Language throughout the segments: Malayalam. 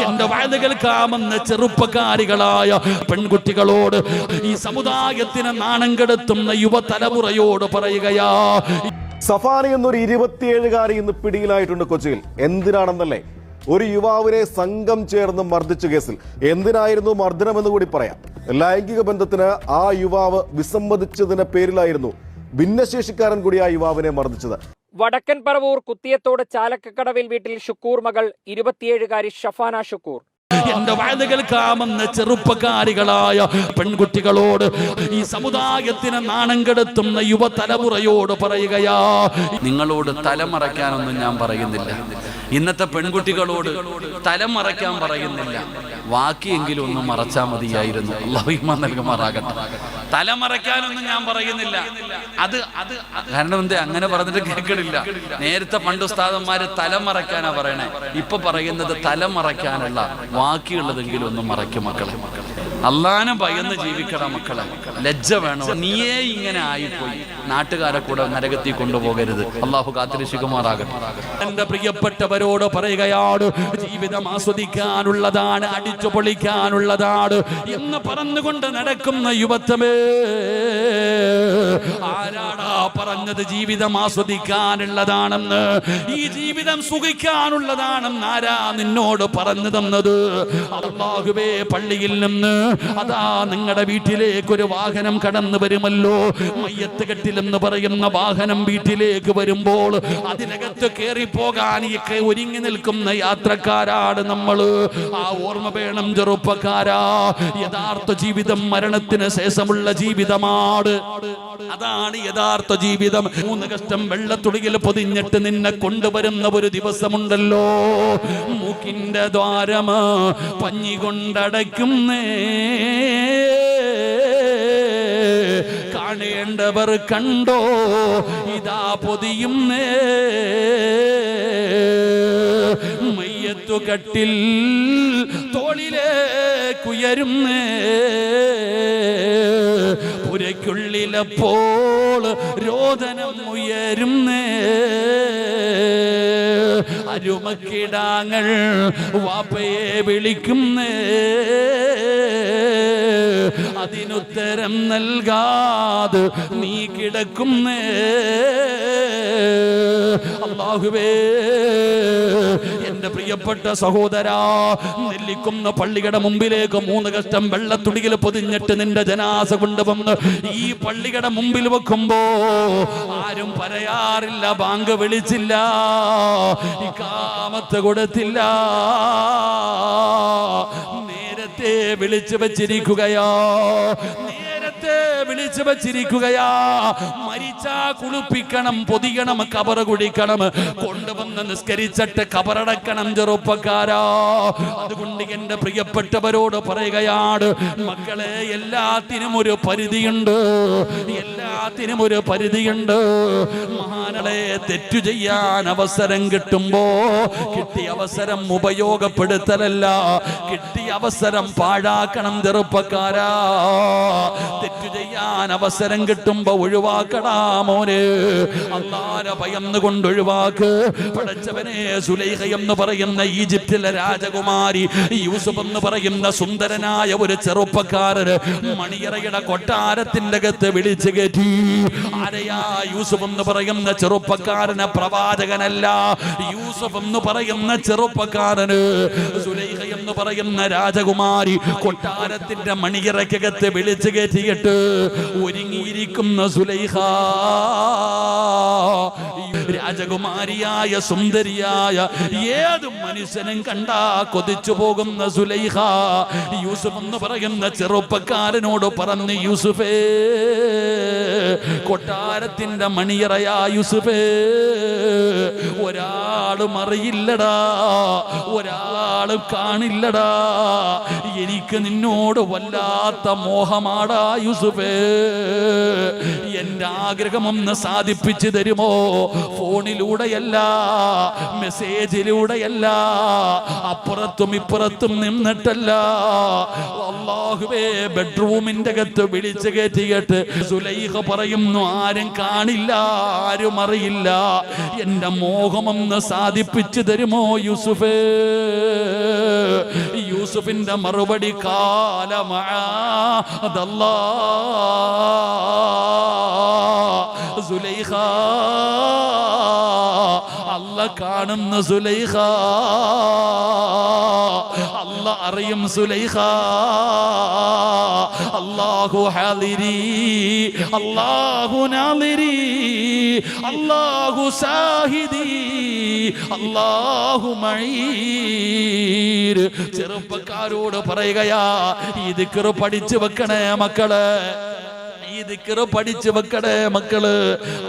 എന്റെ വാഴ്ച കേൾക്കാമെന്ന ചെറുപ്പക്കാരികളായ പെൺകുട്ടികളോട്, ഈ സമുദായത്തിന് നാണം കെടുത്തുന്ന യുവതലമുറയോട് പറയുകയാ, സഫാന എന്നൊരു 27-കാരി ഇന്ന് പിടിയിലായിട്ടുണ്ട് കൊച്ചിയിൽ. എന്തിനാണെന്നല്ലേ? ഒരു യുവാവിനെ സംഘം ചേർന്ന് മർദ്ദിച്ച കേസിൽ. എന്തിനായിരുന്നു മർദ്ദനമെന്ന് കൂടി പറയാം. ലൈംഗിക ബന്ധത്തിന് ആ യുവാവ് വിസമ്മതിച്ചതിന്റെ പേരിലായിരുന്നു ഭിന്നശേഷിക്കാരൻ കൂടി ആ യുവാവിനെ മർദ്ദിച്ചത്. വടക്കൻ പറവൂർ കുത്തിയത്തോട് ചാലക്കക്കടവിൽ വീട്ടിൽ ഷുക്കൂർ മകൾ 27-കാരി ഷഫാന ഷുക്കൂർ. എന്റെ വാഴ്ച കേൾക്കാമെന്ന ചെറുപ്പക്കാരികളായ പെൺകുട്ടികളോട്, ഈ സമുദായത്തിന് നാണം കെടുത്തുന്ന യുവതലമുറയോട് പറയുകയാ, നിങ്ങളോട് തലമറയ്ക്കാനൊന്നും ഞാൻ പറയുന്നില്ല. ഇന്നത്തെ പെൺകുട്ടികളോട് തലമറയ്ക്കാൻ പറയുന്നില്ല. വാക്കിയെങ്കിലും ഒന്ന് മറച്ചാൽ മതിയായിരുന്നു. അല്ലാഹു ഈമാൻ നൽകുമാറാകട്ടെ. തലമറയ്ക്കാനൊന്നും ഞാൻ പറയുന്നില്ല. കാരണം എന്തേ അങ്ങനെ പറഞ്ഞിട്ട് കേൾക്കണില്ല. നേരത്തെ പണ്ട് ഉസ്താദന്മാര് തലമറയ്ക്കാനാ പറയണേ. ഇപ്പൊ പറയുന്നത് തലമറയ്ക്കാനുള്ള ബാക്കിയുള്ളതെങ്കിലും ഒന്ന് മറയ്ക്കും മക്കളെ. അള്ളാനെ ഭയന്ന് ജീവിക്കണം മക്കളെ. ലജ്ജ വേണം. നീയേ ഇങ്ങനെ ആയിപ്പോയി, നാട്ടുകാരെ കൂടെ നരകത്തിൽ കൊണ്ടുപോകരുത്. അള്ളാഹു കാത്തിരക്ഷിക്കുമാറാകട്ടെ. എന്റെ പ്രിയപ്പെട്ടവരോട് പറയുകയാണ്, ജീവിതം ആസ്വദിക്കാനുള്ളതാണ്, അടിച്ചു പൊളിക്കാനുള്ളതാണ് എന്ന് പറഞ്ഞുകൊണ്ട് നടക്കുന്ന യുവത്വമേ, ആരാടാ പറഞ്ഞത് ജീവിതം ആസ്വദിക്കാനുള്ളതാണെന്ന്? ഈ ജീവിതം സുഖിക്കാനുള്ളതാണെന്ന് ആരാ നിന്നോട് പറഞ്ഞു തന്നത്? അല്ലാഹുവേ, പള്ളിയിൽ നിന്ന് അതാ നിങ്ങളുടെ വീട്ടിലേക്ക് ഒരു വാഹനം കടന്നു വരുമല്ലോ, മയ്യത്ത് കെട്ടിലെന്ന് പറയുന്ന വാഹനം വീട്ടിലേക്ക് വരുമ്പോൾ അതിനകത്ത് കയറിപ്പോകാൻ ഒരുങ്ങി നിൽക്കുന്ന യാത്രക്കാരാണ് നമ്മള്. ആ ഓർമ്മ വേണം ചെറുപ്പക്കാരാ. യഥാർത്ഥ ജീവിതം മരണത്തിന് ശേഷമുള്ള ജീവിതമാണ്. അതാണ് യഥാർത്ഥ ജീവിതം. 3 കഷ്ടം വെള്ളത്തുള്ളിയിൽ പൊതിഞ്ഞിട്ട് നിന്നെ കൊണ്ടുവരുന്ന ഒരു ദിവസമുണ്ടല്ലോ. മൂക്കിന്റെ ദ്വാരം പഞ്ഞി കൊണ്ടടയ്ക്കുന്നേ, കാണേണ്ടവർ കണ്ടോ ഇതാ പൊതിയുന്നേ, മയ്യത്തു കട്ടിൽ തോളിലേക്കുയരുന്നേ, പുരയ്ക്കുള്ളിലപ്പോൾ രോദനം ഉയരുന്നേ, അരുമക്കിടാങ്ങൾ വാപ്പയെ വിളിക്കുന്നേ, അതിനുത്തരം നൽകാതെ നീ കിടക്കുന്നേ. അല്ലാഹുവേ, എന്റെ പ്രിയപ്പെട്ട സഹോദരാ, നെല്ലിക്കുന്ന പള്ളിയുടെ മുമ്പിലേക്ക് 3 കഷ്ടം വെള്ളത്തുടിയിൽ പൊതിഞ്ഞിട്ട് നിന്റെ ജനാസ കൊണ്ടുവന്ന് ഈ പള്ളിയുടെ മുമ്പിൽ വെക്കുമ്പോ ആരും പറയാറില്ല, ബാങ്ക് വിളിച്ചില്ല, ഇഖാമത്ത് കൊടുത്തില്ല, നേരത്തെ വിളിച്ചു വച്ചിരിക്കുകയോ, വിളിച്ചു വച്ചിരിക്കുകയാ. മരിച്ചാ കുളിപ്പിക്കണം, പൊതിയണം, കബറ് കുടിക്കണം, കൊണ്ടുവന്ന് നിസ്കരിച്ചിട്ട് കബറടക്കണം ചെറുപ്പക്കാരാ. അതുകൊണ്ട് എന്റെ പ്രിയപ്പെട്ടവരോട് പറയുകയാണ്, മക്കളെ, എല്ലാത്തിനും ഒരു പരിധിയുണ്ട്, എല്ലാത്തിനും ഒരു പരിധിയുണ്ട്. മഹാനളെ, തെറ്റു ചെയ്യാൻ അവസരം കിട്ടുമ്പോ കിട്ടിയ അവസരം ഉപയോഗപ്പെടുത്തലല്ല, കിട്ടിയ അവസരം പാഴാക്കണം ചെറുപ്പക്കാരാ. തെറ്റു ചെയ്യാൻ അവസരം കിട്ടുമ്പോ ഒഴിവാക്കടാ മോനെ. അല്ലാഹുവിനെ ഭയന്നുകൊണ്ട് ഒഴിവാക്ക്. പടച്ചവനെ, സുലൈഖ എന്ന് പറയുന്ന ഈജിപ്തിലെ രാജകുമാരി, യൂസുഫ് എന്ന് പറയുന്ന സുന്ദരനായ ഒരു ചെറുപ്പക്കാരന് മണിയറയുടെ കൊട്ടാരത്തിന്റെ അകത്ത് വിളിച്ചു കയറ്റി. ആരെയാ? യൂസുഫ് എന്ന് പറയുന്ന ചെറുപ്പക്കാരന് പ്രവാചകനല്ല, യൂസുഫ് എന്ന് പറയുന്ന ചെറുപ്പക്കാരന് സുലൈഖ എന്ന് പറയുന്ന രാജകുമാരി കൊട്ടാരത്തിന്റെ മണിയറയ്ക്കകത്ത് വിളിച്ചു കയറ്റിയിട്ട് ഒരുങ്ങിയിരിക്കുന്ന സുലൈഖ, രാജകുമാരിയായ സുന്ദരിയായ ഏത് മനുഷ്യനും കണ്ടാ കൊതിച്ചു പോകുന്ന സുലൈഖ യൂസുഫ് എന്ന് പറയുന്ന ചെറുപ്പക്കാരനോട് പറഞ്ഞു, യൂസുഫേ, കൊട്ടാരത്തിന്റെ മണിയറയാ യൂസുഫേ, ഒരാളും അറിയില്ലടാ, ഒരാളും കാണില്ലടാ, എനിക്ക് നിന്നോട് വല്ലാത്ത മോഹമാടാ യൂസുഫേ, എന്റെ ആഗ്രഹമൊന്ന് സാധിപ്പിച്ചു തരുമോ? ഫോണിലൂടെയല്ല, മെസ്സേജിലൂടെയല്ല, അപ്പുറത്തും ഇപ്പുറത്തും നിന്നിട്ടല്ല, അല്ലാഹുവേ, ബെഡ്റൂമിന്റെ അകത്ത് വിളിച്ചു കയറ്റിയിട്ട് സുലൈഖ പറയുന്നു, ആരും കാണില്ല, ആരും അറിയില്ല, എന്റെ മോഹമൊന്ന് സാധിപ്പിച്ചു തരുമോ യൂസുഫേ? യൂസുഫിന്റെ മറുപടി കാല മഅദല്ലാ സുലൈഖ, അല്ല കാണുന്ന സുലൈഖ, അല്ല അറിയും സുലൈഖ, അല്ലാഹു ഹാദിരി, അല്ലാഹു നാദിരി, അല്ലാഹു സാഹിദി, അല്ലാഹു മഈർ. ചെറുപ്പക്കാരോട് പറയുകയാ, ഈ ദിക്ർ പഠിച്ചു വെക്കണേ മക്കള്, ഈ ദിക്ർ പഠിച്ചു വെക്കണേ മക്കള്.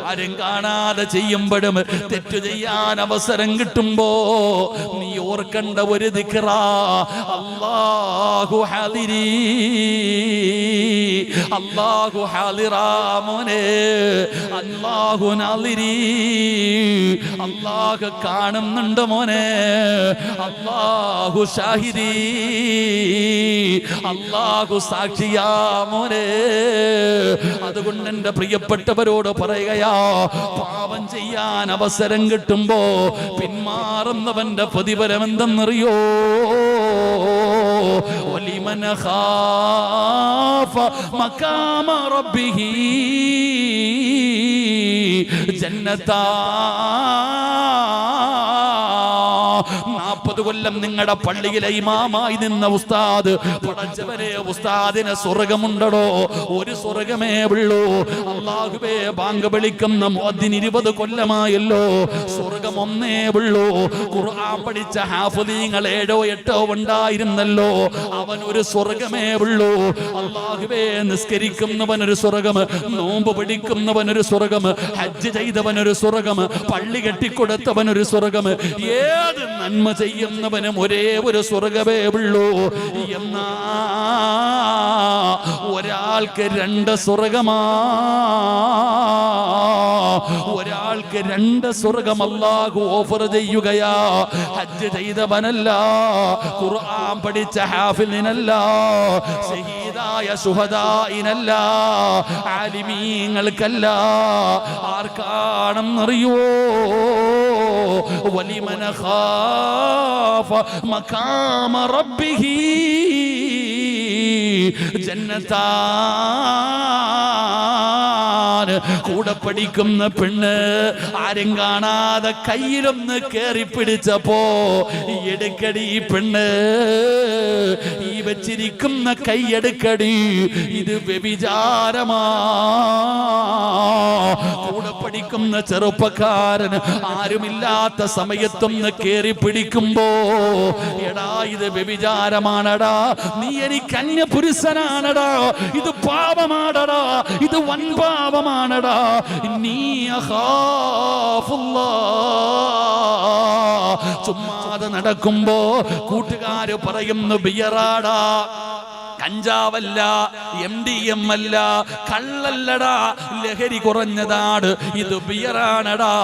ആരും കാണാതെ ചെയ്യുമ്പോഴും തെറ്റു ചെയ്യാൻ അവസരം കിട്ടുമ്പോ നീ ഓർക്കണ്ട ഒരു ദിക്റാ, അല്ലാഹു ഹാദിരി, അല്ലാഹു ഹാദിറാ മോനെ, അല്ലാഹു നാദിരി, അല്ലാഹു കാണുന്നുണ്ട് മോനെ, അല്ലാഹു ഷാഹിദി, അല്ലാഹു സാക്ഷിയാ മോനെ. അതുകൊണ്ട് എന്റെ പ്രിയപ്പെട്ടവരോട് പറയുകയാ, പാപം ചെയ്യാൻ അവസരം കിട്ടുമ്പോ പിന്മാറുന്നവന്റെ പ്രതിഫലം എന്തെന്നറിയോ? വലിമൻ ഖാഫ മഖാമ റബ്ബിഹി ജന്നതാ. 40 കൊല്ലം നിങ്ങളുടെ പള്ളിയിലെ ഇമാമായി നിന്ന ഉസ്താദ്, പടച്ചവനെ ഉസ്താദിന് സ്വർഗമുണ്ടോ? ഒരു സ്വർഗമേ ഉള്ളൂ. അല്ലാഹുവേ, ബാങ്ക് വിളിക്കുന്ന മുഅദ്ദിൻ 20 കൊല്ലമായല്ലോ, സ്വർഗം ഒന്നേ ഉള്ളൂ. ഖുർആൻ പഠിച്ച ഹാഫിളീങ്ങൾ 7 8 ഉണ്ടായിരുന്നല്ലോ, അവൻ ഒരു സ്വർഗമേ ഉള്ളൂ. അല്ലാഹുവേ, നിസ്കരിക്കുന്നവൻ ഒരു സ്വർഗം, നോമ്പ് പിടിക്കുന്നവൻ ഒരു സ്വർഗം, ഹജ്ജ് ചെയ്തവൻ ഒരു സ്വർഗം, പള്ളി കെട്ടിക്കൊടുത്തവൻ ഒരു സ്വർഗം, ഏത് നന്മ ചെയ്യുന്നവനും ഒരേ ഒരു സ്വർഗമേ ഉള്ളൂ. എന്നാ ഒരാൾക്ക് 2 സ്വർഗമാ, ഒരാൾക്ക് 2 സ്വർഗം അല്ലാഹു ഓഫർ ചെയ്യുകയാ. ഹജ്ജ് ചെയ്തവനല്ല, ഖുർആൻ പഠിച്ച ഹാഫിളിനല്ല, ശഹീദായ ശുഹദായിനല്ല, ആലിമീങ്ങൾക്കല്ല. ആർക്കാണെന്നറിയോ? വലിമൻ ഖാഫ മഖാമ റബ്ബിഹി ജന്നതാൻ. കൂടെ പഠിക്കുന്ന പെണ്ണ് ആരും കാണാതെ കയ്യിലൊന്ന് കേറി പിടിച്ചപ്പോ, എടുക്കടി പെണ്ണ്, ഈ വെച്ചിരിക്കുന്ന കൈയെടുക്കടി, ഇത് വ്യഭിചാരമാ. കൂടെ പഠിക്കുന്ന ചെറുപ്പക്കാരൻ ആരുമില്ലാത്ത സമയത്തൊന്ന് കേറി പിടിക്കുമ്പോ, എടാ ഇത് വ്യഭിചാരമാണടാ, നീ എനിക്ക് അന്യപുരുഷനാണടാ, ഇത് പാപമാണടാ, ഇത് വൻ പാപമാണടാ. നീ ചുമ്മാതെ നടക്കുമ്പോ കൂട്ടുകാര് പറയുന്നു ബിയറാടാ, കഞ്ചാവല്ല, MDM അല്ല, കള്ളല്ലടാ, ലഹരി കുറഞ്ഞതാണ്, ഇത് ബിയറാണടാ,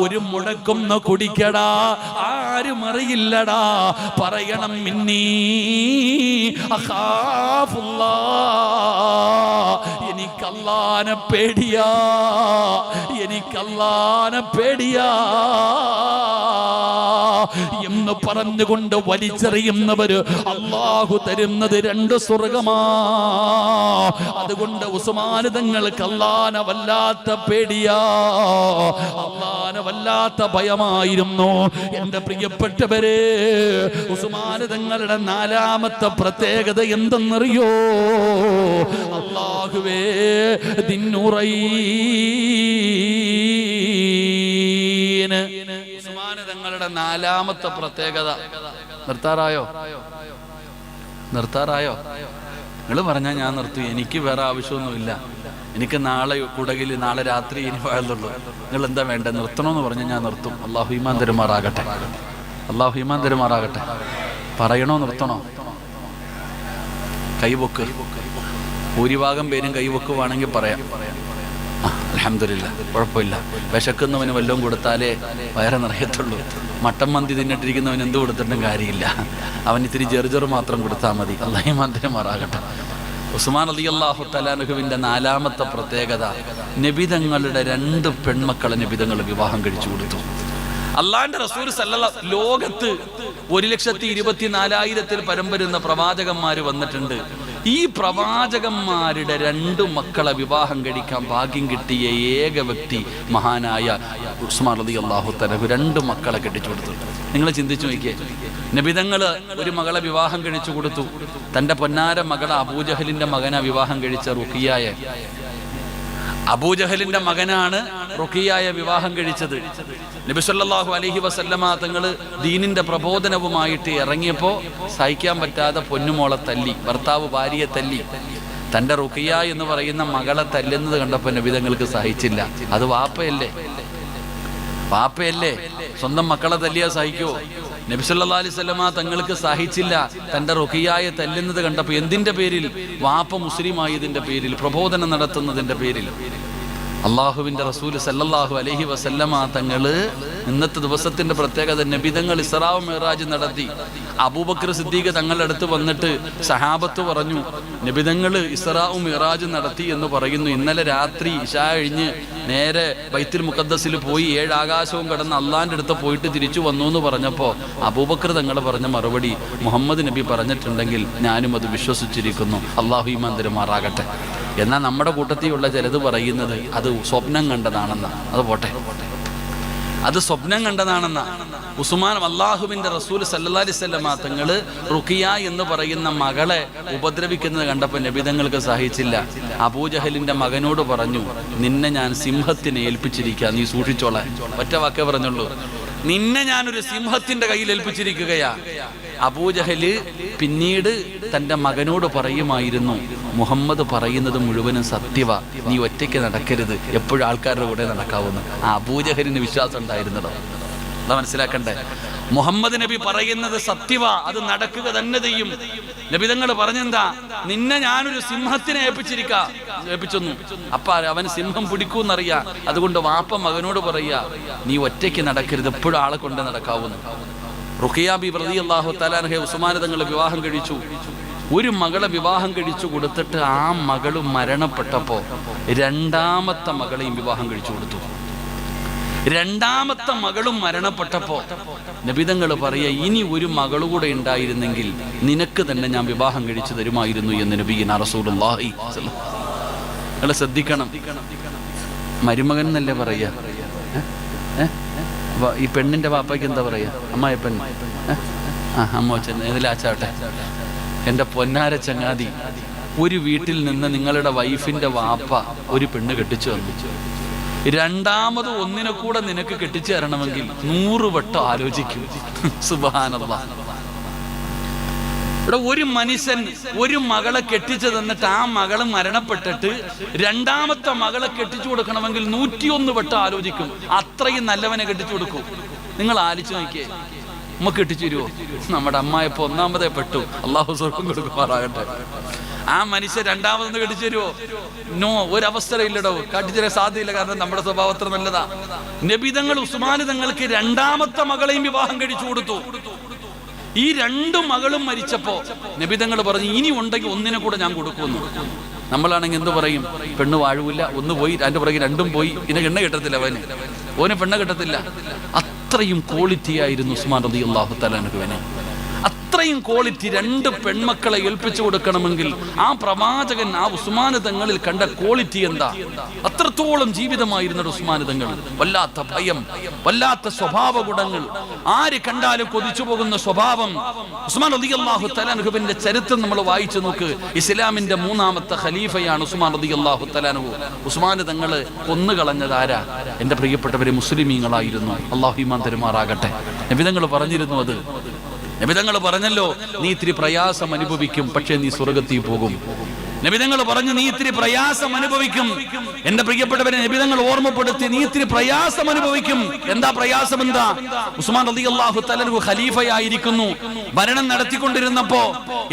ഒരു മുടക്കൊന്ന് കുടിക്കടാ, ആരും അറിയില്ലടാ, പറയണം മിന്നീ അഖാഫുല്ലാ, എനിക്കല്ലാനെ പേടിയാ, എനിക്കല്ലാനെ പേടിയാ എന്ന് പറഞ്ഞുകൊണ്ട് വലിച്ചെറിയുന്നവര് അല്ലാഹു തരുന്നത് 2 സ്വർഗമാ. അതുകൊണ്ട് ഉസ്മാൻ തങ്ങൾക്ക് അല്ലാഹനെ വല്ലാത്ത പേടിയാ, അല്ലാഹനെ വല്ലാത്ത ഭയമായിരുന്നു. എന്റെ പ്രിയപ്പെട്ടവരെ, ഉസ്മാൻ തങ്ങളുടെ 4ാമത്തെ പ്രത്യേകത എന്തെന്നറിയോ? അല്ലാഹുവേ ദിന്നുറൈന്. തങ്ങളുടെ 4ാമത്തെ പ്രത്യേകത. നിർത്താറായോ? നിങ്ങൾ പറഞ്ഞാൽ ഞാൻ നിർത്തും, എനിക്ക് വേറെ ആവശ്യമൊന്നുമില്ല. എനിക്ക് നാളെ കുടകിൽ, നാളെ രാത്രി ഇനി വയലുള്ളൂ. നിങ്ങൾ എന്താ വേണ്ടത്? നിർത്തണമെന്ന് പറഞ്ഞാൽ ഞാൻ നിർത്തും. അല്ലാഹു ഈമാൻ തരുമാറാകട്ടെ, അല്ലാഹു ഈമാൻ തരുമാറാകട്ടെ. പറയണോ നിർത്തണോ? കൈവക്ക്. ഭൂരിഭാഗം പേരും കൈവക്കുവാണെങ്കിൽ പറയാം. അൽഹംദുലില്ലാ, കുഴപ്പമില്ല. വിശക്കുന്നവന് വല്ലതും കൊടുത്താലേ വയറ് നിറയത്തുള്ളൂ. മട്ടൻ മന്തി തിന്നിട്ടിരിക്കുന്നവന് എന്ത് കൊടുത്തിട്ടും കാര്യമില്ല, അവൻ ഇത്തിരി ചെറുചെറു മാത്രം കൊടുത്താൽ മതി. അല്ലാഹു ഈമാൻ തരുമാറാകട്ടെ. ഉസ്മാൻ റളിയല്ലാഹു തആല അൻഹുവിന്റെ 4ാമത്തെ പ്രത്യേകത, നബി തങ്ങളുടെ 2 പെൺമക്കളെ നബി തങ്ങൾ വിവാഹം കഴിച്ചു കൊടുത്തു. അള്ളാന്റെ റസൂൽ സല്ലല്ലാഹു ലോകത്ത് 1,24,000 പരം വരുന്ന പ്രവാചകന്മാര് വന്നിട്ടുണ്ട്. ഈ പ്രവാചകന്മാരുടെ 2 മക്കളെ വിവാഹം കഴിക്കാൻ ഭാഗ്യം കിട്ടിയ ഏക വ്യക്തി മഹാനായ ഉസ്മാൻ റളിയല്ലാഹു തആല 2 മക്കളെ കെട്ടിച്ചു കൊടുത്തു. നിങ്ങൾ ചിന്തിച്ചു നോക്കിയേ, നബിതങ്ങള് ഒരു മകളെ വിവാഹം കഴിച്ചു കൊടുത്തു. തന്റെ പൊന്നാര മകളെ അബൂജഹലിന്റെ മകനാ വിവാഹം കഴിച്ച റുഖിയായെ. അബൂജഹലിന്റെ മകനാണ് റുഖിയായെ വിവാഹം കഴിച്ചത്. നബി സല്ലല്ലാഹു അലൈഹി വസല്ലമ തങ്ങള് ദീനിന്റെ പ്രബോധനവുമായിട്ട് ഇറങ്ങിയപ്പോ സഹിക്കാൻ പറ്റാതെ പൊന്നുമോളെ തല്ലി, ഭർത്താവ് ഭാര്യയെ തല്ലി. തന്റെ റുഖിയ എന്ന് പറയുന്ന മകളെ തല്ലുന്നത് കണ്ടപ്പോ നബി തങ്ങൾക്ക് സഹിച്ചില്ല. അത് വാപ്പയല്ലേ സ്വന്തം മക്കളെ തല്ലിയാ സഹിക്കുവോ? നബി സല്ലല്ലാഹു അലൈഹി വസല്ലമ തങ്ങൾക്ക് സഹിച്ചില്ല തന്റെ റുഖിയായെ തല്ലുന്നത് കണ്ടപ്പോൾ. എന്തിന്റെ പേരിൽ? വാപ്പ മുസ്ലിം ആയതിന്റെ പേരിൽ, പ്രബോധനം നടത്തുന്നതിന്റെ പേരിൽ. അള്ളാഹുവിന്റെ റസൂൽ സല്ലല്ലാഹു അലൈഹി വസല്ലമ തങ്ങള് ഇന്നത്തെ ദിവസത്തിന്റെ പ്രത്യേകത, നബിതങ്ങൾ ഇസ്റാ മിഅ്റാജ് നടത്തി. അബൂബക്കർ സിദ്ദീഖ് തങ്ങളുടെ അടുത്ത് വന്നിട്ട് സഹാബത്ത് പറഞ്ഞു, നബിതങ്ങൾ ഇസ്റാ മിഅ്റാജ് നടത്തി എന്ന് പറയുന്നു. ഇന്നലെ രാത്രി ഇശാ കഴിഞ്ഞ് നേരെ ബൈത്തുൽ മുഖദ്ദസിൽ പോയി 7 ആകാശവും കടന്ന് അള്ളാന്റെ അടുത്ത് പോയിട്ട് തിരിച്ചു വന്നു എന്ന് പറഞ്ഞപ്പോ അബൂബക്കർ തങ്ങൾ പറഞ്ഞ മറുപടി, മുഹമ്മദ് നബി പറഞ്ഞിട്ടുണ്ടെങ്കിൽ ഞാനും അത് വിശ്വസിച്ചിരിക്കുന്നു, അള്ളാഹു ഈമാൻ തരുമാറാകട്ടെ. എന്നാൽ നമ്മുടെ കൂട്ടത്തിലുള്ള ചിലത് പറയുന്നത് അത് സ്വപ്നം കണ്ടതാണെന്ന. അത് പോട്ടെ, അത് സ്വപ്നം കണ്ടതാണെന്ന. ഉസ്മാൻ അള്ളാഹുവിന്റെ റസൂൽ സല്ലല്ലാഹു അലൈഹി വസല്ലമ തങ്ങള് റുഖിയ എന്ന് പറയുന്ന മകളെ ഉപദ്രവിക്കുന്നത് കണ്ടപ്പോൾ നബിതങ്ങൾക്ക് സഹിച്ചില്ല. അബൂജഹലിന്റെ മകനോട് പറഞ്ഞു, നിന്നെ ഞാൻ സിംഹത്തിനെ ഏൽപ്പിച്ചിരിക്കുക, നീ സൂക്ഷിച്ചോളാൻ. ഒറ്റ വാക്കേ പറഞ്ഞുള്ളൂ, നിന്നെ ഞാനൊരു സിംഹത്തിന്റെ കയ്യിൽ ഏൽപ്പിച്ചിരിക്കുകയാ. അബൂജഹല് പിന്നീട് തന്റെ മകനോട് പറയുമായിരുന്നു, മുഹമ്മദ് പറയുന്നത് മുഴുവനും സത്യവ, നീ ഒറ്റയ്ക്ക് നടക്കരുത്, എപ്പോഴും ആൾക്കാരുടെ കൂടെ നടക്കാവുന്നു. ആ അബൂജഹലിന് വിശ്വാസം ഉണ്ടായിരുന്നതോ? അതാ മനസ്സിലാക്കണ്ടേ. മുഹമ്മദ് നബി പറയുന്നത് സത്യവ, അത് നടക്കുക തന്നെ ചെയ്യും. നബി തങ്ങൾ പറഞ്ഞെന്താ, നിന്നെ ഞാനൊരു സിംഹത്തിനെ ഏൽപ്പിച്ചൊന്നു. അപ്പൊ അവൻ സിംഹം പിടിക്കൂന്നറിയാ. അതുകൊണ്ട് വാപ്പ മകനോട് പറയാ, നീ ഒറ്റയ്ക്ക് നടക്കരുത്, എപ്പോഴും ആളെ കൊണ്ട് നടക്കാവുന്നു. റുഖിയ ബി റളിയല്ലാഹു തആല അൻഹ ഉസ്മാൻ തങ്ങൾ വിവാഹം കഴിച്ചു. ഒരു മകളെ വിവാഹം കഴിച്ചു കൊടുത്തിട്ട് ആ മകള് മരണപ്പെട്ടപ്പോ 2ാമത്തെ മകളെയും വിവാഹം കഴിച്ചു കൊടുത്തു. 2ാമത്തെ മകളും മരണപ്പെട്ടപ്പോ നബിതങ്ങൾ പറയാ, ഇനി ഒരു മകളുകൂടെ ഉണ്ടായിരുന്നെങ്കിൽ നിനക്ക് തന്നെ ഞാൻ വിവാഹം കഴിച്ചു തരുമായിരുന്നു എന്ന് നബിയിന റസൂലുള്ളാഹി. നിങ്ങൾ ശ്രദ്ധിക്കണം, മരുമകൻ എന്നല്ലേ പറയാ. ഈ പെണ്ണിന്റെ വാപ്പയ്ക്ക് എന്താ പറയാ? അമ്മായി പെണ്ണ്, അമ്മോച്ചൻ, ഇതിലാച്ചാട്ടെ. എന്റെ പൊന്നാര ചങ്ങാതി, ഒരു വീട്ടിൽ നിന്ന് നിങ്ങളുടെ വൈഫിന്റെ വാപ്പ ഒരു പെണ്ണ് കെട്ടിച്ചു വന്നു. 2ാമത് ഒന്നിനെ കൂടെ നിനക്ക് കെട്ടിച്ചു തരണമെങ്കിൽ 100 വട്ടം ആലോചിക്കും. സുബ്ഹാനല്ലാഹ്. ഇവിടെ ഒരു മനുഷ്യൻ ഒരു മകളെ കെട്ടിച്ചു തന്നിട്ട് ആ മകള് മരണപ്പെട്ടിട്ട് 2ാമത്തെ മകളെ കെട്ടിച്ചു കൊടുക്കണമെങ്കിൽ 101 വട്ടം ആലോചിക്കും. അത്രയും നല്ലവനെ കെട്ടിച്ചു കൊടുക്കൂ. നിങ്ങൾ ആലോചിച്ച് നോക്കിയേ, നമുക്ക് കെട്ടിച്ചു തരുമോ? നമ്മുടെ അമ്മായിപ്പോ 1ാമതേ പെട്ടു, അള്ളാഹു സ്വർഗ്ഗം കൊടുക്കുമാറാകട്ടെ. ആ മനുഷ്യൻ 2ാമതൊന്ന് കെട്ടിച്ചു തരുമോ? നോ, ഒരവസരം ഇല്ലടോ, കെട്ടിച്ചേരാൻ സാധ്യതയില്ല. കാരണം നമ്മുടെ സ്വഭാവം അത്ര നല്ലതാ. നബിതങ്ങൾ ഉസ്മാൻ തങ്ങൾക്ക് 2ാമത്തെ മകളെയും വിവാഹം കഴിച്ചു കൊടുത്തു. ഈ 2 മകളും മരിച്ചപ്പോ നബിതങ്ങൾ പറഞ്ഞു, ഇനി ഉണ്ടെങ്കിൽ ഒന്നിനെ കൂടെ ഞാൻ കൊടുക്കുമെന്ന്. നമ്മളാണെങ്കിൽ എന്ത് പറയും? പെണ്ണ് വാഴൂല്ല, ഒന്ന് പോയി, അതിന്റെ പുറകെ 2ഉം പോയി, പിന്നെ എണ്ണ കിട്ടത്തില്ല, ഓന് പെണ്ണ കിട്ടത്തില്ല. അത്രയും ക്വാളിറ്റി ആയിരുന്നു ഉസ്മാൻ റളിയല്ലാഹു തആല അൻഹുവിന്. അത്രയും ക്വാളിറ്റി. 2 പെൺമക്കളെ ഏൽപ്പിച്ചു കൊടുക്കണമെങ്കിൽ ആ പ്രവാചകൻ, ആ ഉസ്മാൻ തങ്ങളിൽ കണ്ട ക്വാളിറ്റി എന്താ? അത്രത്തോളം ജീവിതമായിരുന്നു ഉസ്മാൻ തങ്ങൾ. വല്ലാത്ത ഭയം, വല്ലാത്ത സ്വഭാവ ഗുണങ്ങൾ, ആര് കണ്ടാലും കൊതിച്ചു പോകുന്ന സ്വഭാവം. ഉസ്മാൻ റളിയല്ലാഹു തആല അൻഹുവിന്റെ ചരിത്രം നമ്മൾ വായിച്ചു നോക്ക്. ഇസ്ലാമിന്റെ 3ാമത്തെ ഖലീഫയാണ് ഉസ്മാൻ റളിയല്ലാഹു തആല അൻഹു. ഉസ്മാൻ തങ്ങൾ കൊന്നുകളഞ്ഞത് ആരാ? എന്റെ പ്രിയപ്പെട്ടവരെ, മുസ്ലിമീങ്ങളായിരുന്നു. അല്ലാഹു ഈമാൻ തരുമാറാകട്ടെ. നബി തങ്ങൾ പറഞ്ഞിരുന്നു, അത് നബിതങ്ങൾ പറഞ്ഞല്ലോ, നീ ഇത്തിരി പ്രയാസം അനുഭവിക്കും, പക്ഷേ നീ സ്വർഗ്ഗത്തിൽ പോകും. നബിതങ്ങൾ പറഞ്ഞു, നീ ഇത്തിരി പ്രയാസം അനുഭവിക്കും. എന്റെ പ്രിയപ്പെട്ടവരെ, നബിതങ്ങൾ ഓർമ്മപ്പെടുത്തി, നീ ഇത്തിരി പ്രയാസം അനുഭവിക്കും. എന്താ പ്രയാസം? എന്താ? ഉസ്മാൻ റളിയല്ലാഹു തആല ഖലീഫയായിരിക്കുന്നു. ഭരണം നടത്തിക്കൊണ്ടിരുന്നപ്പോ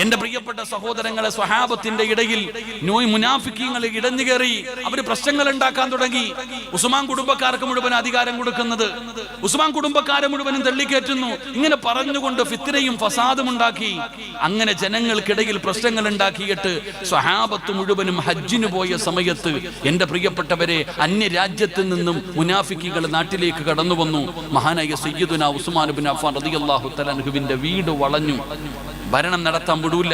എന്റെ പ്രിയപ്പെട്ട സഹോദരങ്ങളെ, സ്വഹാബത്തിന്റെ ഇടയിൽ മുനാഫിക്കീങ്ങൾ ഇടഞ്ഞു കയറി. അവര് പ്രശ്നങ്ങൾ ഉണ്ടാക്കാൻ തുടങ്ങി. ഉസ്മാൻ കുടുംബക്കാർക്ക് മുഴുവൻ അധികാരം കൊടുക്കുന്നത്, ഉസ്മാൻ കുടുംബക്കാരെ മുഴുവനും തള്ളിക്കയറ്റുന്നു. ഇങ്ങനെ പറഞ്ഞുകൊണ്ട് ഫിത്നയും ഫസാദും ഉണ്ടാക്കി. അങ്ങനെ ജനങ്ങൾക്കിടയിൽ പ്രശ്നങ്ങൾ ഉണ്ടാക്കിയിട്ട് സ്വഹാബത്ത് മുഴുവനും ഹജ്ജിന് പോയ സമയത്ത് എന്റെ പ്രിയപ്പെട്ടവരെ അന്യരാജ്യത്ത് നിന്നും മുനാഫിക്കുകൾ നാട്ടിലേക്ക് കടന്നു വന്നു. മഹാനായ സയ്യിദുനാ ഉസ്മാൻ ഇബ്നു അഫ്ഫാൻ റളിയല്ലാഹു തആല അൻഹുവിന്റെ വീട് വളഞ്ഞു. ഭരണം നടത്താൻ വിടൂല,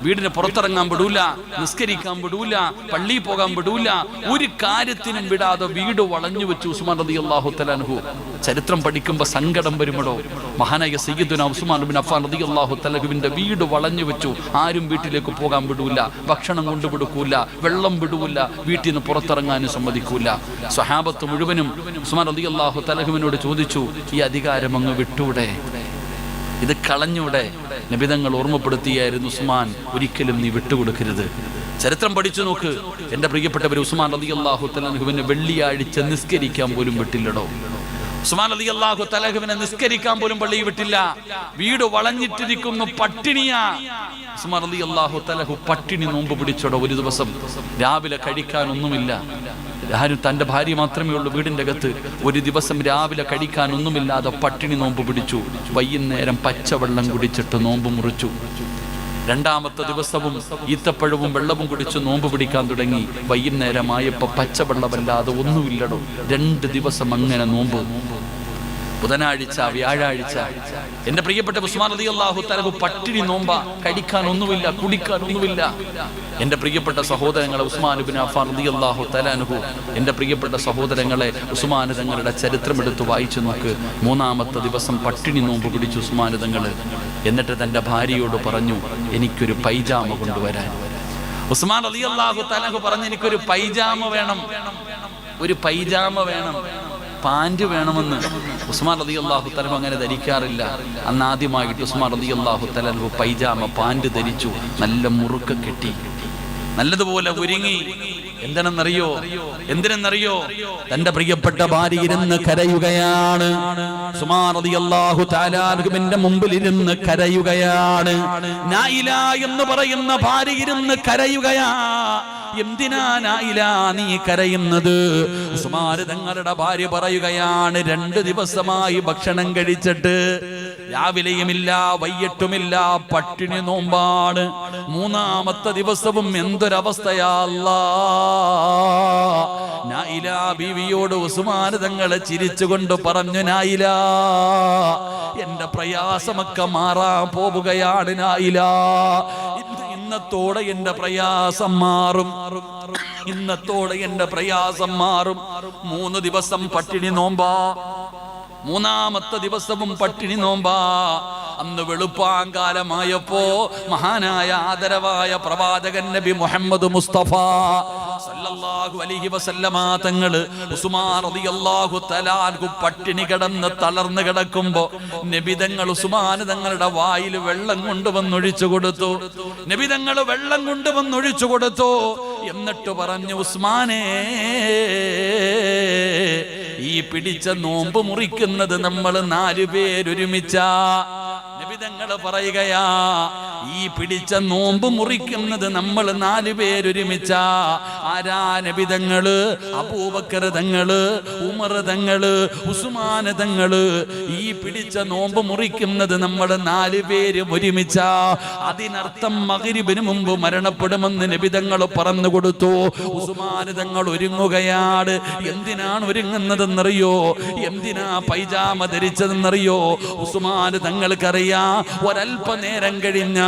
വീടിന് പുറത്തിറങ്ങാൻ വിടൂല, നിസ്കരിക്കാൻ വിടൂല, പള്ളിയിൽ പോകാൻ വിടൂല, ഒരു കാര്യത്തിനും വിടാതെ വീട് വളഞ്ഞു വെച്ചു ഉസ്മാൻ റളിയല്ലാഹു തആല അൻഹു. ചരിത്രം പഠിക്കുമ്പോൾ സങ്കടം വരുമടോ. മഹാനായ സയ്യിദുനാ ഉസ്മാൻ ഇബ്നു അഫ്ഫാൻ റളിയല്ലാഹു തആല അൻഹുവിന്റെ വീട് വളഞ്ഞു വെച്ചു. ആരും വീട്ടിലേക്ക് പോകാൻ വിടൂല, ഭക്ഷണം കൊണ്ടുവിടുക്കൂല, വെള്ളം വിടൂല, വീട്ടിൽ നിന്ന് പുറത്തിറങ്ങാനും സമ്മതിക്കൂല. സ്വഹാബത്ത് മുഴുവനും ഉസ്മാൻ റളിയല്ലാഹു തആല അൻഹുവിനോട് ചോദിച്ചു, ഈ അധികാരം അങ്ങ് വിട്ടൂടെ, ഇത് കളഞ്ഞൂടെ? നബിതങ്ങൾ ഓർമ്മപ്പെടുത്തിയായിരുന്നു, ഉസ്മാൻ ഒരിക്കലും നീ വിട്ടുകൊടുക്കരുത്. ചരിത്രം പഠിച്ചു നോക്ക് എന്റെ പ്രിയപ്പെട്ടവർ. ഉസ്മാൻ റളിയല്ലാഹു തആല അൻഹുവിനെ വെള്ളിയാഴ്ച നിസ്കരിക്കാൻ പോലും വിട്ടില്ലടോ. ഉസ്മാൻ റളിയല്ലാഹു തആല അൻഹുവിനെ നിസ്കരിക്കാൻ പോലും പള്ളിയിൽ വിട്ടില്ല. വീട് വളഞ്ഞിട്ടിരിക്കുന്നു, പട്ടിണിയാ. ഉസ്മാൻ റളിയല്ലാഹു തആല അൻഹു പട്ടിണി നോമ്പ് പിടിച്ചടോ. ഒരു ദിവസം രാവിലെ കഴിക്കാനൊന്നുമില്ല. ആരും തൻ്റെ ഭാര്യ മാത്രമേ ഉള്ളൂ വീടിൻ്റെ അകത്ത്. ഒരു ദിവസം രാവിലെ കഴിക്കാനൊന്നുമില്ലാതെ പട്ടിണി നോമ്പ് പിടിച്ചു. വൈകുന്നേരം പച്ചവെള്ളം കുടിച്ചിട്ട് നോമ്പ് മുറിച്ചു. രണ്ടാമത്തെ ദിവസവും ഈത്തപ്പഴവും വെള്ളവും കുടിച്ച് നോമ്പ് പിടിക്കാൻ തുടങ്ങി. വൈകുന്നേരമായപ്പോൾ പച്ചവെള്ളമല്ലാതെ ഒന്നുമില്ലടോ. 2 ദിവസം അങ്ങനെ നോമ്പ്. ബുധനാഴ്ച, വ്യാഴാഴ്ച എന്റെ പ്രിയപ്പെട്ട ഉസ്മാൻ റളിയല്ലാഹു തആല പട്ടിണി നോമ്പ. കഴിക്കാനൊന്നുമില്ല, കുടിക്കാനൊന്നുമില്ല. എന്റെ പ്രിയപ്പെട്ട സഹോദരങ്ങളെ, ഉസ്മാൻ ഇബ്നു അഫ്ഫാൻ റളിയല്ലാഹു തആല അൻഹു, എന്റെ പ്രിയപ്പെട്ട സഹോദരങ്ങളെ, ഉസ്മാൻ തങ്ങളുടെ ചരിത്രം എടുത്ത് വായിച്ചു നോക്ക്. 3-ാമത്തെ ദിവസം പട്ടിണി നോമ്പ് പിടിച്ചു ഉസ്മാൻ തങ്ങൾ. എന്നിട്ട് തന്റെ ഭാര്യയോട് പറഞ്ഞു, എനിക്കൊരു പൈജാമ കൊണ്ടുവരാൻ. ഉസ്മാൻ റളിയല്ലാഹു തആല അൻഹു പറഞ്ഞു, എനിക്കൊരു പൈജാമ വേണം, ഒരു പൈജാമ വേണം, പാൻറ് വേണമെന്ന്. ഉസ്മാൻ റളിയല്ലാഹു തആല അങ്ങനെ ധരിക്കാറില്ല. അന്ന് ആദ്യമായിട്ട് ഉസ്മാൻ റളിയല്ലാഹു തആല പൈജാമ, പാൻറ് ധരിച്ചു. നല്ല മുറുക്ക കെട്ടി, നല്ലതുപോലെ ഒരുങ്ങി. എന്തിനെന്നറിയോ? തന്റെ പ്രിയപ്പെട്ട ഭാര്യ ഇരുന്ന് കരയുകയാണ്. ഉസ്മാൻ റളിയല്ലാഹു തആല അൻഹുവിന്റെ മുമ്പിൽ ഇരുന്ന് കരയുകയാണ്. നായില എന്ന് പറയുന്ന ഭാര്യ ഇരുന്ന് കരയുകയാ. എന്തിനാ നായില നീ കരയുന്നത്? ഉസ്മാൻ തങ്ങളുടെ ഭാര്യ പറയുകയാണ്, 2 ദിവസമായി ഭക്ഷണം കഴിച്ചിട്ട് രാവിലെയുമില്ല വൈകിട്ടുമില്ല, പട്ടിണി നോമ്പാണ്. 3-ാമത്തെ ദിവസവും എന്തൊരവസ്ഥയാ അല്ലാഹ്. നായില ബീവിയോട് ഉസ്മാൻ തങ്ങളെ ചിരിച്ചുകൊണ്ട് പറഞ്ഞു, നായില, എന്റെ പ്രയാസമൊക്കെ മാറാൻ പോവുകയാണ് നായില. ഇന്നത്തോടെ എന്റെ പ്രയാസം മാറും, ഇന്നത്തോടെ എന്റെ പ്രയാസം മാറും. 3 ദിവസം പട്ടിണി നോമ്പാ. 3-ാമത്തെ ദിവസവും പട്ടിണി നോമ്പാ. അന്ന് വെളുപ്പാങ്കാലമായപ്പോ മഹാനായ ആദരവായ പ്രവാചകൻ നബി മുഹമ്മദ് മുസ്തഫ സല്ലല്ലാഹു അലൈഹി വസല്ലമ തങ്ങള് ഉസ്മാൻ റളിയല്ലാഹു തആല അൻഹു പട്ടിണി കിടന്ന് തളർന്നു കിടക്കുമ്പോ നബി തങ്ങൾ ഉസ്മാൻ തങ്ങളുടെ വായിൽ വെള്ളം കൊണ്ടുവന്നൊഴിച്ചു കൊടുത്തു. നബി തങ്ങൾ വെള്ളം കൊണ്ടുവന്നൊഴിച്ചു കൊടുത്തു. എന്നിട്ട് പറഞ്ഞു, ഉസ്മാനേ, ഈ പിടിച്ച നോമ്പ് മുറിക്കുന്നത് നമ്മൾ 4 പേരൊരുമിച്ചാ. നബിതങ്ങൾ പറയുകയാ, ഈ പിടിച്ച നോമ്പ് മുറിക്കുന്നത് നമ്മൾ 4 പേരൊരുമിച്ചാ. ആരാ നബിതങ്ങള്? അബൂബക്കർ തങ്ങള്, ഉമർ തങ്ങള്, ഉസ്മാൻ തങ്ങള്. ഈ പിടിച്ച നോമ്പ് മുറിക്കുന്നത് നമ്മൾ 4 പേര് ഒരുമിച്ചാ. അതിനർത്ഥം മഗ്രിബിന് മുമ്പ് മരണപ്പെടുമെന്ന് നബിതങ്ങൾ പറഞ്ഞു കൊടുത്തു. ഉസ്മാൻ തങ്ങൾ ഒരുങ്ങുകയാണ്. എന്തിനാണ് ഒരുങ്ങുന്നതെന്നറിയോ? എന്തിനാ പൈജാമ ധരിച്ചതെന്നറിയോ? ഉസ്മാൻ തങ്ങൾക്കറിയാം, ഒരല്പനേരം കഴിഞ്ഞ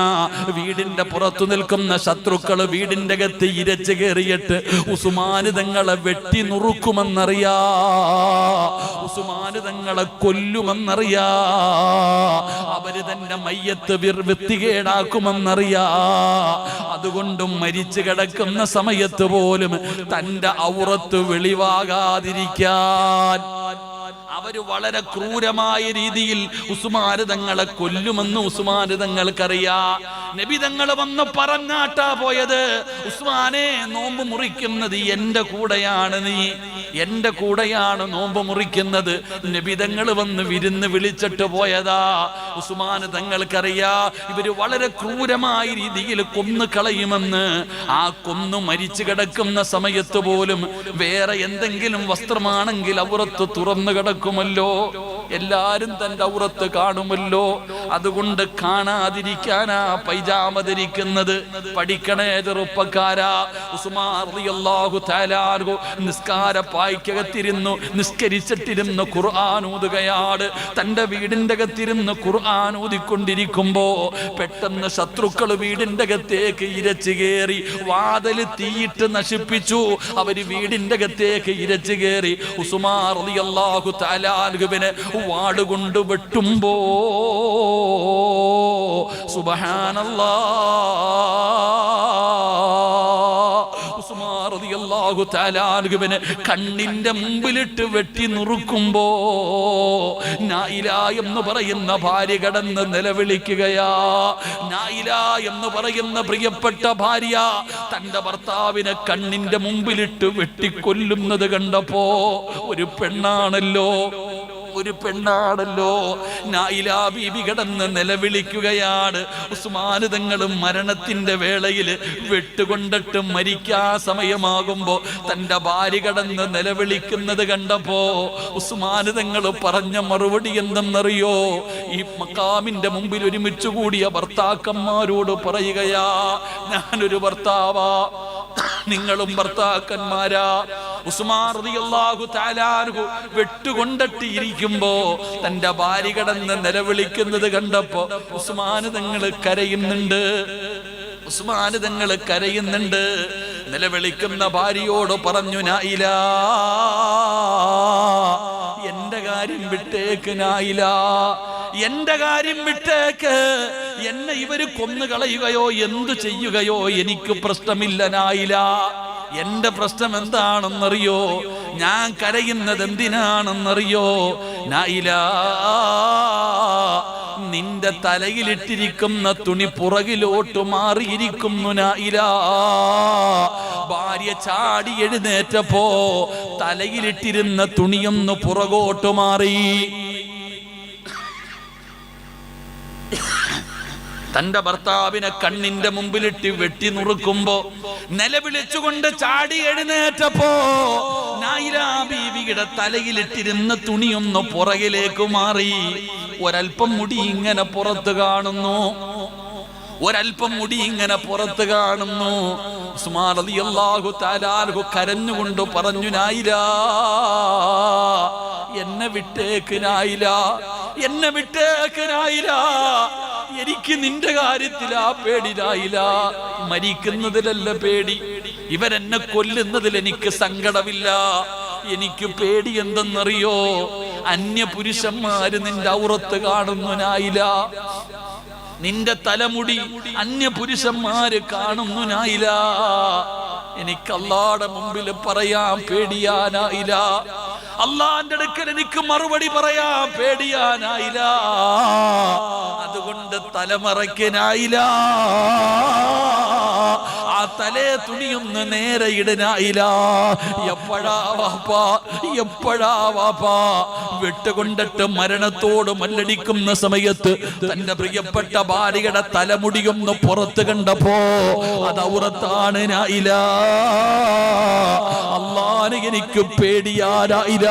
വീടിന്റെ പുറത്തു നിൽക്കുന്ന ശത്രുക്കള് വീടിന്റെ അകത്ത് ഇരച്ചു കയറിയിട്ട് ഉസ്മാൻ തങ്ങളെ വെട്ടി നുറുക്കുമെന്നറിയാ, ഉസ്മാൻ തങ്ങളെ കൊല്ലുമെന്നറിയാ, അവര് തന്നെ മയ്യത്ത് വൃത്തികേടാക്കുമെന്നറിയാ. അതുകൊണ്ടും മരിച്ചു കിടക്കുന്ന സമയത്ത് പോലും തന്റെ ഔറത്ത് വെളിവാകാതിരിക്കാൻ അവര് വളരെ ക്രൂരമായ രീതിയിൽ ഉസ്മാൻ തങ്ങളെ കൊല്ലുമെന്ന് ഉസ്മാൻ തങ്ങൾക്കറിയാ. നബി തങ്ങൾ വന്ന് പറഞ്ഞാട്ടാ പോയത്, ഉസ്മാനെ, നോമ്പ് മുറിക്കുന്നത് എന്റെ കൂടെയാണ്, നീ എന്റെ കൂടെയാണ് നോമ്പ് മുറിക്കുന്നത്. നബി തങ്ങൾ വന്ന് വിരുന്ന് വിളിച്ചിട്ട് പോയതാ. ഉസ്മാൻ തങ്ങൾക്കറിയാ, ഇവര് വളരെ ക്രൂരമായ രീതിയിൽ കൊന്നു കളയുമെന്ന്. ആ കൊന്നു മരിച്ചു കിടക്കുന്ന സമയത്ത് പോലും വേറെ എന്തെങ്കിലും വസ്ത്രമാണെങ്കിൽ ഔറത്ത് തുറന്നു കിടക്കുമല്ലോ. എല്ലാരും തന്റെ ഔറത്ത് കാണുമല്ലോ, അതുകൊണ്ട് കാണാതിരിക്കാനാ പൈജാമ ധരിക്കുന്നത്. പഠിക്കണേ ചെറുപ്പക്കാരാ. ഉസ്മാൻ റളിയല്ലാഹു തആല അൻഹു നിസ്കാര പായ്ക്കകത്തിരുന്നു നിസ്കരിച്ചിട്ടിരുന്നു ഖുർആൻ ഊതുകയാണ്. തന്റെ വീടിന്റെ അകത്തിരുന്ന് ഖുർആൻ ഊതിക്കൊണ്ടിരിക്കുമ്പോ പെട്ടെന്ന് ശത്രുക്കൾ വീടിന്റെ അകത്തേക്ക് ഇരച്ചു കയറി വാതില് തീയിട്ട് നശിപ്പിച്ചു. അവര് വീടിന്റെ അകത്തേക്ക് ഇരച്ചു കയറി ഉസ്മാൻ റളിയല്ലാഹു തആല അൻഹുവിനെ വാളുകൊണ്ട് വെട്ടുമ്പോ ഉസ്മാൻ റളിയല്ലാഹു തആല അൻഹുവിനെ കണ്ണിന്റെ മുമ്പിലിട്ട് വെട്ടി നുറുക്കുമ്പോ നായില എന്ന് പറയുന്ന ഭാര്യ കടന്ന് നിലവിളിക്കുകയാ. നായില എന്ന് പറയുന്ന പ്രിയപ്പെട്ട ഭാര്യ തന്റെ ഭർത്താവിനെ കണ്ണിന്റെ മുമ്പിലിട്ട് വെട്ടിക്കൊല്ലുന്നത് കണ്ടപ്പോ ഒരു പെണ്ണാണല്ലോ നായില ബീബി കിടന്ന് നിലവിളിക്കുകയാണ്. ഉസ്മാൻ തങ്ങൾ മരണത്തിന്റെ വേളയിൽ വെട്ടുകൊണ്ടിട്ട് മരിക്കാൻ സമയമാകുമ്പോ തന്റെ ഭാര്യ കിടന്ന് നിലവിളിക്കുന്നത് കണ്ടപ്പോ ഉസ്മാൻ തങ്ങൾ പറഞ്ഞ മറുപടി എന്തെന്നറിയോ? ഈ മക്കാമിന്റെ മുമ്പിൽ ഒരുമിച്ച് കൂടിയ ഭർത്താക്കന്മാരോട് പറയുകയാ, ഞാനൊരു ഭർത്താവാ, നിങ്ങളും ഭർത്താക്കന്മാരാ. ഉസ്മാൻ റളിയല്ലാഹു തആല അൻഹു വെട്ടുകൊണ്ടിട്ട് ഇരിക്കുമ്പോ തന്റെ ഭാര്യ കിടന്ന് നിലവിളിക്കുന്നത് കണ്ടപ്പോ ഉസ്മാൻ തങ്ങൾ കരയുന്നുണ്ട്. നിലവിളിക്കുന്ന ഭാര്യയോട് പറഞ്ഞു, നായില, എന്റെ കാര്യം വിട്ടേക്ക് നായില, എന്റെ കാര്യം വിട്ടേക്ക്. എന്നെ ഇവര് കൊന്നുകളയുകയോ എന്തു ചെയ്യുകയോ എനിക്ക് പ്രശ്നമില്ല നായില. എന്റെ പ്രശ്നം എന്താണെന്നറിയോ? ഞാൻ കരയുന്നത് എന്തിനാണെന്നറിയോ? നായില, നിന്റെ തലയിലിട്ടിരിക്കുന്ന തുണി പുറകിലോട്ട് മാറിയിരിക്കുന്നു നായില. ഭാര്യ ചാടി എഴുന്നേറ്റപ്പോ തലയിലിട്ടിരുന്ന തുണിയൊന്ന് പുറകോട്ട് മാറി. തന്റെ ഭർത്താവിനെ കണ്ണിന്റെ മുമ്പിലിട്ട് വെട്ടി നുറുക്കുമ്പോ നിലവിളിച്ചുകൊണ്ട് ചാടി എഴുന്നേറ്റപ്പോ നായില ബീവിയുടെ തലയിലിട്ടിരുന്ന തുണിയൊന്ന് പുറകിലേക്ക് മാറി. ഒരൽപ്പം മുടി ഇങ്ങനെ പുറത്ത് കാണുന്നു. ഉസ്മാൻ റളിയല്ലാഹു തആല അൻഹു കരഞ്ഞുകൊണ്ട് പറഞ്ഞു, നായില, എന്നെ വിട്ടേക്ക് നായില, എന്നെ വിട്ടേക്ക് നായില. എനിക്ക് നിന്റെ കാര്യത്തിലാ പേടി നായില. മരിക്കുന്നതിലല്ല പേടി, ഇവരെന്നെ കൊല്ലുന്നതിൽ എനിക്ക് സങ്കടമില്ല. എനിക്ക് പേടി എന്തെന്നറിയോ? അന്യപുരുഷന്മാര് നിന്റെ ഔറത്ത് കാണുന്നു നായില. നിന്റെ തലമുടി അന്യപുരുഷന്മാര് കാണുന്നു നായില. എനിക്ക് അല്ലാഹുവിന്റെ മുമ്പിൽ പറയാൻ പേടിയാനായില്ല. അല്ലാഹുവിന്റെ അടുക്കൽ എനിക്ക് മറുപടി പറയാൻ പേടിയാനായില്ല. അതുകൊണ്ട് തലമറയ്ക്കാനായില്ല. ആ തലേ തുണിയൊന്ന് നേരെ ഇടനായില്ല. എപ്പോഴാ വാപ്പാ വെട്ടുകൊണ്ടിട്ട് മരണത്തോട് മല്ലടിക്കുന്ന സമയത്ത് തന്റെ പ്രിയപ്പെട്ട ഭാര്യയുടെ തലമുടിയൊന്ന് പുറത്ത് കണ്ടപ്പോ അത് ഔറത്താണ് നായില. അല്ലാഹുവിനെ എനിക്ക് പേടിയാനായില്ല.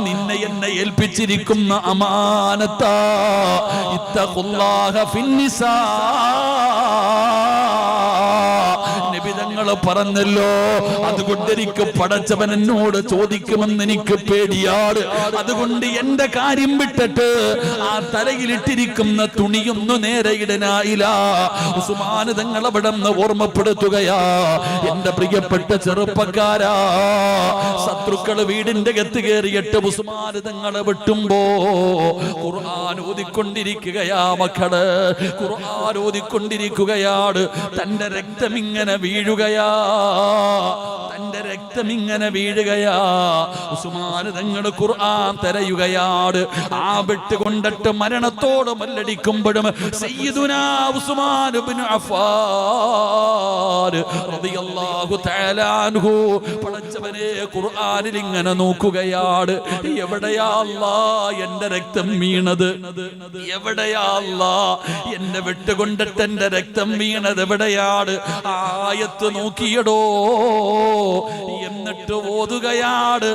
നിന്നെ എന്നെ ഏൽപ്പിച്ചിരിക്കുന്ന അമാനത്താ. ഇത്തഖുല്ലാഹ ഫിന്നിസാ. നബി തങ്ങൾ പറഞ്ഞല്ലോ, അതുകൊണ്ട് എനിക്ക് പടച്ചവൻ എന്നോട് ചോദിക്കുമെന്ന് എനിക്ക് പേടിയാണ്. അതുകൊണ്ട് എന്റെ കാര്യം വിട്ടിട്ട് ആ തലയിലിട്ടിരിക്കുന്ന തുണിയൊന്നു നേരെ ഇടനായില്ല. ഉസ്മാൻ തങ്ങൾ അവിടെ നിന്ന് ഓർമ്മപ്പെടുത്തുകയാ, എന്റെ പ്രിയപ്പെട്ട ചെറുപ്പക്കാരാ, ശത്രുക്കൾ വീടിന്റെ അകത്ത് കയറിയിട്ട് ഉസ്മാൻ തങ്ങളെ വെട്ടുമ്പോ ഖുർആൻ ഓതിക്കൊണ്ടിരിക്കുകയാ മക്കള്, ഖുർആൻ ഓതിക്കൊണ്ടിരിക്കുകയാണ്. തന്റെ രക്തം ഇങ്ങനെ വീഴുകയാ, തന്റെ രക്തം ഇങ്ങനെ വീഴുകയാ. ഉസ്മാൻ തങ്ങൾ ഖുർആൻ തിരയുകയാണ്. ആ വെട്ടുകൊണ്ടിട്ട് മരണത്തോട് മല്ലടിക്കുമ്പോഴും സയ്യിദുനാ ഉസ്മാൻ ഇബ്നു അഫ്ഫാൻ റളിയല്ലാഹു തആല അൻഹു പടച്ചവനെ ഖുർആനിൽ ഇങ്ങനെ നോക്കുകയാണ്. എവിടെയാ അല്ലാഹ് എന്റെ രക്തം വീണത്? എവിടെയാ അല്ലാഹ് എന്നെ വെട്ടുകൊണ്ടിട്ട് എന്റെ രക്തം വീണത് എവിടെയാണ്? ആയത്ത് നോക്കിയടോ. എന്നിട്ട് ഓതുകയാണ്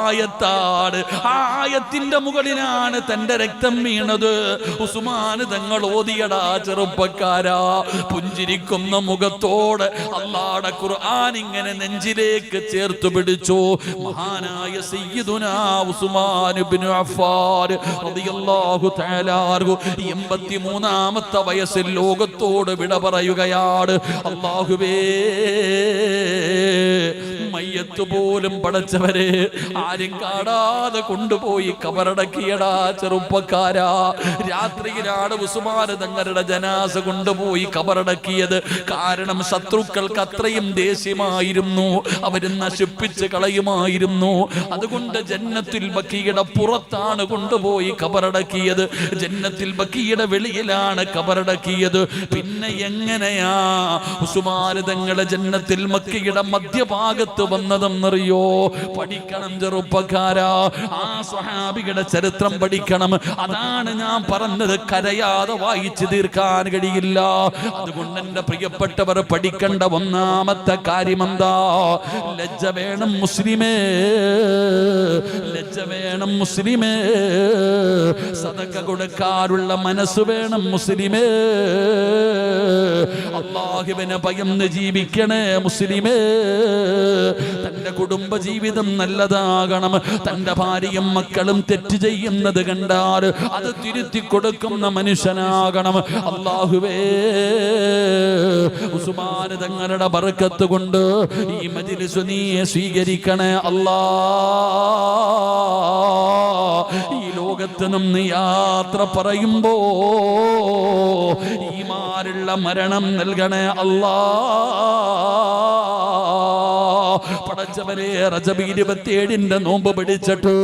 ആയത്താണ്. ആയത്തിന്റെ മുകളിലാണ് തന്റെ രക്തം വീണത്. ഉസ്മാൻ തങ്ങൾ ഓതിയടാ ചെറുപ്പക്കാരാ. പുഞ്ചിരിക്കുന്ന മുഖത്തോടെ അല്ലാഹുവിന്റെ ഖുർആൻ ഇങ്ങനെ നെഞ്ചിലേക്ക് ചേർത്ത് പിടിച്ചു. മഹാനായ സയ്യിദുനാ ഉസ്മാൻ ഇബ്നു അഫ്ഫാൻ റളിയല്ലാഹു തആല അൻഹു 83ാമത്തെ വയസ്സിൽ ലോകത്തോട് വിട പറയുകയാണ്. അല്ലാഹുവേ, മയ്യത്ത് പോലും പടച്ചവരെ ആരും കാണാതെ കൊണ്ടുപോയി കബറടക്കിയടാ ചെറുപ്പക്കാരാ. രാത്രിയിലാണ് ഉസ്മാൻ തങ്ങളുടെ ജനാസ കൊണ്ടുപോയി കബറടക്കിയത്. കാരണം ശത്രുക്കൾക്ക് അത്രയും ദേഷ്യമായിരുന്നു, അവര് നശിപ്പിച്ച് കളയുമായിരുന്നു. അതുകൊണ്ട് ജന്നത്തുൽ ബഖീയുടെ പുറത്താണ് കൊണ്ടുപോയി കബറടക്കിയത്. ജന്നത്തുൽ ബഖീയുടെ വെളിയിലാണ് കബറടക്കിയത്. പിന്നെ എങ്ങനെയാ ഉസ്മാൻ തങ്ങളെ ജന്നത്തുൽ ബഖീയുടെ മധ്യഭാഗത്ത് വന്നതെന്നറിയോ? പഠിക്കണം ചെറുപ്പക്കാരാ, ആ സ്വഹാബികളുടെ ചരിത്രം പഠിക്കണം. അതാണ് ഞാൻ പറഞ്ഞത്, കരയാതെ വായിച്ചു തീർക്കാൻ കഴിയില്ല. അതുകൊണ്ട് എന്റെ പ്രിയപ്പെട്ടവർ പഠിക്കേണ്ട ഒന്നാമത്തെ കാര്യം എന്താ? ലജ്ജ വേണം മുസ്ലിമേ, ലജ്ജ വേണം മുസ്ലിമേ. സദഖ കൊടുക്കാനുള്ള മനസ്സ് വേണം മുസ്ലിമേ. അല്ലാഹുവിനെ ഭയന്ന് ജീവിക്കണേ മുസ്ലിമേ. തന്റെ കുടുംബ ജീവിതം നല്ലതാകണം. തന്റെ ഭാര്യയും മക്കളും തെറ്റ് ചെയ്യുന്നത് കണ്ടാൽ അത് തിരുത്തി കൊടുക്കുന്ന മനുഷ്യനാകണം. അല്ലാഹുവേ, ഉസ്മാൻ തങ്ങളുടെ ബർക്കത്ത് കൊണ്ട് ഈ മജ്ലിസ് നീ സ്വീകരിക്കണേ അല്ലാ. ഈ ലോകത്ത് നിന്ന് യാത്ര പറയുമ്പോ ഈമാനുള്ള മരണം നൽകണേ അല്ലാ. പടച്ചവനെ, റജബ് 27 നോമ്പ് പിടിച്ചിട്ട്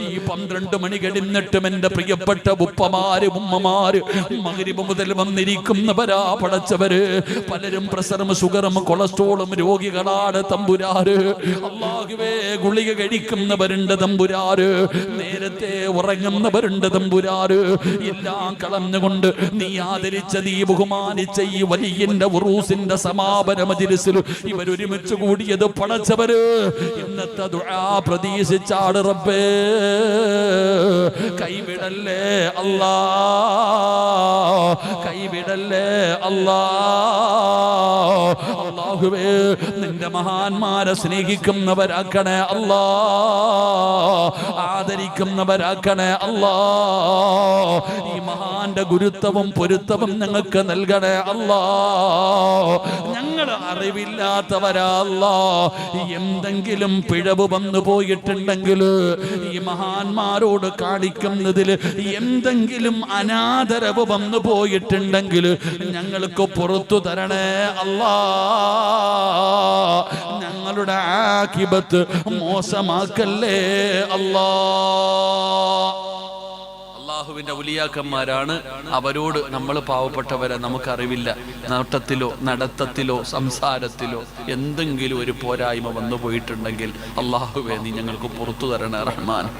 ഈ 12 മണി കഴിഞ്ഞിട്ടും എന്റെ പ്രിയപ്പെട്ട ഉപ്പമാര് ഉമ്മമാര് മഗ്രിബ് മുതൽ വന്നിരിക്കുന്നവരാ പടച്ചവര്. പലരും പ്രഷറും ഷുഗറും കൊളസ്ട്രോളും രോഗികളാണ് തമ്പുരാര്. അല്ലാഹുവേ, ഗുളിക കഴിക്കുന്നവരുണ്ട് തമ്പുരാര്, നേരത്തെ ഉറങ്ങുന്നവരുണ്ട് തമ്പുരാര്. എല്ലാം കളഞ്ഞുകൊണ്ട് നീ ആദരിച്ച, നീ ബഹുമാനിച്ച ഈ വലിയന്റെ ഉറൂസിന്റെ സമാപന മജ്ലിസിൽ ഇവരൊരുമിച്ച് കൂടിയത് പടച്ചവര് ഇന്നത്തെ ദുആ പ്രതീക്ഷിച്ചാട് റബ്ബേ. കൈവിടല്ലേ അല്ലാ, കൈവിടല്ലേ അല്ലാ. അല്ലാഹുവേ, നിന്റെ മഹാന്മാരെ സ്നേഹിക്കുന്നവരാക്കണേ അല്ലാ, ആദരിക്കുന്നവരാക്കണേ അല്ലാ. ഈ മഹാന്റെ ഗുരുത്വവും പൊരുത്തവും ഞങ്ങൾക്ക് നൽകണേ അല്ലാ. ഞങ്ങൾ അറിവില്ലാത്തവരാ അല്ലാ. എന്തെങ്കിലും പിഴവ് വന്നു പോയിട്ടുണ്ടെങ്കിൽ, ഈ മഹാന്മാരോട് കാണിക്കുന്നതിൽ എന്തെങ്കിലും അനാദരവ് വന്നു പോയിട്ടുണ്ടെങ്കിൽ ഞങ്ങൾക്ക് പുറത്തു തരണേ അല്ലാ. ഞങ്ങളുടെ ആഖിബത്ത് മോശമാക്കല്ലേ അല്ലാ. അല്ലാഹുവിന്റെ ഔലിയാക്കന്മാരാണ്. അവരോട് നമ്മൾ പാവപ്പെട്ടവരെ നമുക്കറിവില്ല. നോട്ടത്തിലോ നടത്തത്തിലോ സംസാരത്തിലോ എന്തെങ്കിലും ഒരു പോരായ്മ വന്നു പോയിട്ടുണ്ടെങ്കിൽ അല്ലാഹുവേ, നീ ഞങ്ങൾക്ക് പുറത്തു തരണേ റഹ്മാൻ.